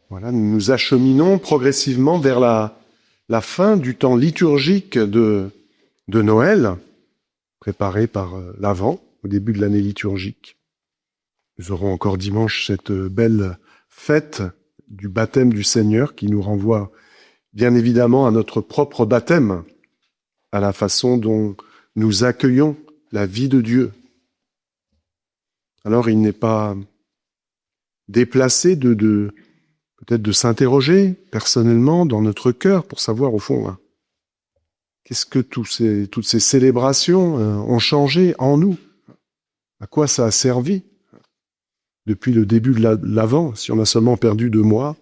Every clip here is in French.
Voilà, nous nous acheminons progressivement vers la fin du temps liturgique de Noël, préparé par l'Avent, au début de l'année liturgique. Nous aurons encore dimanche cette belle fête du baptême du Seigneur qui nous renvoie bien évidemment à notre propre baptême, à la façon dont nous accueillons la vie de Dieu. Alors il n'est pas déplacé peut-être de s'interroger personnellement dans notre cœur pour savoir au fond qu'est-ce que toutes ces célébrations ont changé en nous, à quoi ça a servi depuis le début de l'Avent. Si on a seulement perdu 2 mois,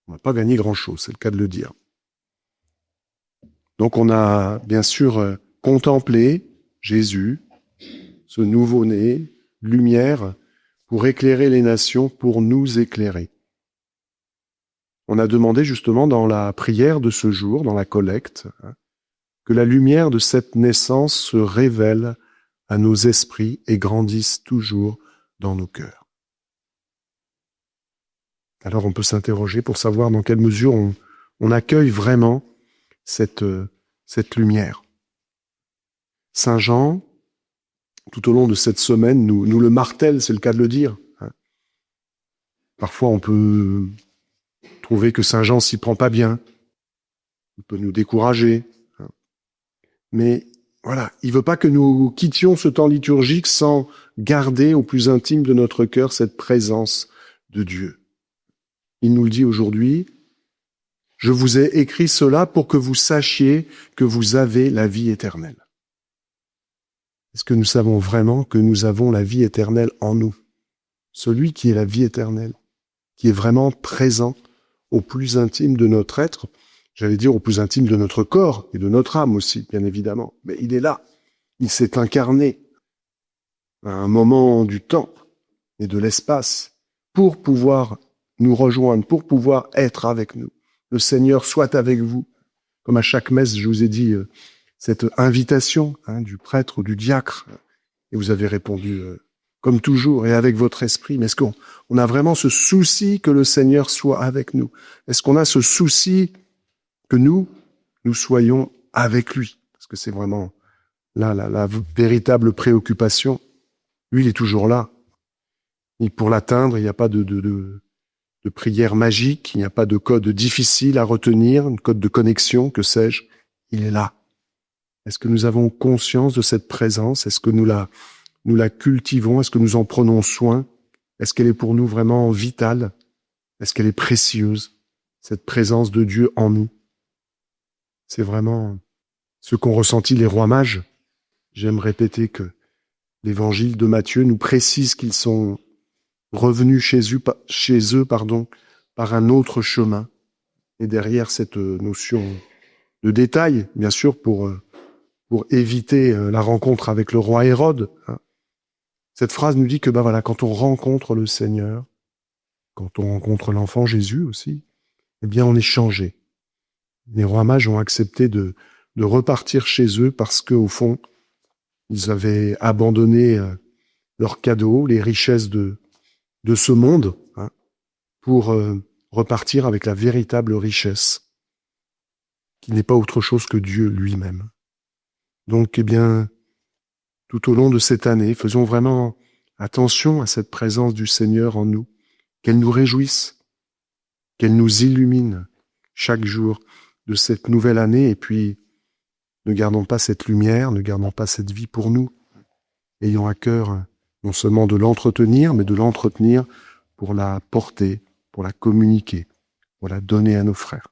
on n'a pas gagné grand-chose, c'est le cas de le dire. Donc on a bien sûr contemplé Jésus, ce nouveau-né, lumière, pour éclairer les nations, pour nous éclairer. On a demandé justement dans la prière de ce jour, dans la collecte, que la lumière de cette naissance se révèle à nos esprits et grandisse toujours dans nos cœurs. Alors on peut s'interroger pour savoir dans quelle mesure on accueille vraiment cette lumière. Saint Jean, tout au long de cette semaine, nous le martèle, c'est le cas de le dire. Parfois on peut trouver que Saint Jean s'y prend pas bien, il peut nous décourager. Mais voilà, il veut pas que nous quittions ce temps liturgique sans garder au plus intime de notre cœur cette présence de Dieu. Il nous le dit aujourd'hui, « Je vous ai écrit cela pour que vous sachiez que vous avez la vie éternelle. » Est-ce que nous savons vraiment que nous avons la vie éternelle en nous? Celui qui est la vie éternelle, qui est vraiment présent au plus intime de notre être, j'allais dire au plus intime de notre corps et de notre âme aussi, bien évidemment. Mais il est là, il s'est incarné à un moment du temps et de l'espace pour pouvoir nous rejoindre, pour pouvoir être avec nous. Le Seigneur soit avec vous. Comme à chaque messe, je vous ai dit cette invitation du prêtre ou du diacre, et vous avez répondu comme toujours et avec votre esprit. Mais est-ce qu'on a vraiment ce souci que le Seigneur soit avec nous? Est-ce qu'on a ce souci que nous soyons avec lui? Parce que c'est vraiment là la véritable préoccupation. Lui, il est toujours là. Et pour l'atteindre, il n'y a pas de prière magique, il n'y a pas de code difficile à retenir, un code de connexion, que sais-je. Il est là. Est-ce que nous avons conscience de cette présence? Est-ce que nous la cultivons? Est-ce que nous en prenons soin? Est-ce qu'elle est pour nous vraiment vitale? Est-ce qu'elle est précieuse, cette présence de Dieu en nous? C'est vraiment ce qu'ont ressenti les rois mages. J'aime répéter que l'évangile de Matthieu nous précise qu'ils sont revenus chez eux, par un autre chemin. Et derrière cette notion de détail, bien sûr, pour éviter la rencontre avec le roi Hérode, cette phrase nous dit que quand on rencontre le Seigneur, quand on rencontre l'enfant Jésus aussi, eh bien on est changé. Les rois mages ont accepté de repartir chez eux parce qu'au fond, ils avaient abandonné leurs cadeaux, les richesses de ce monde, pour repartir avec la véritable richesse, qui n'est pas autre chose que Dieu lui-même. Donc, eh bien, tout au long de cette année, faisons vraiment attention à cette présence du Seigneur en nous, qu'elle nous réjouisse, qu'elle nous illumine chaque jour de cette nouvelle année, et puis ne gardons pas cette lumière, ne gardons pas cette vie pour nous, ayons à cœur non seulement de l'entretenir, mais de l'entretenir pour la porter, pour la communiquer, pour la donner à nos frères.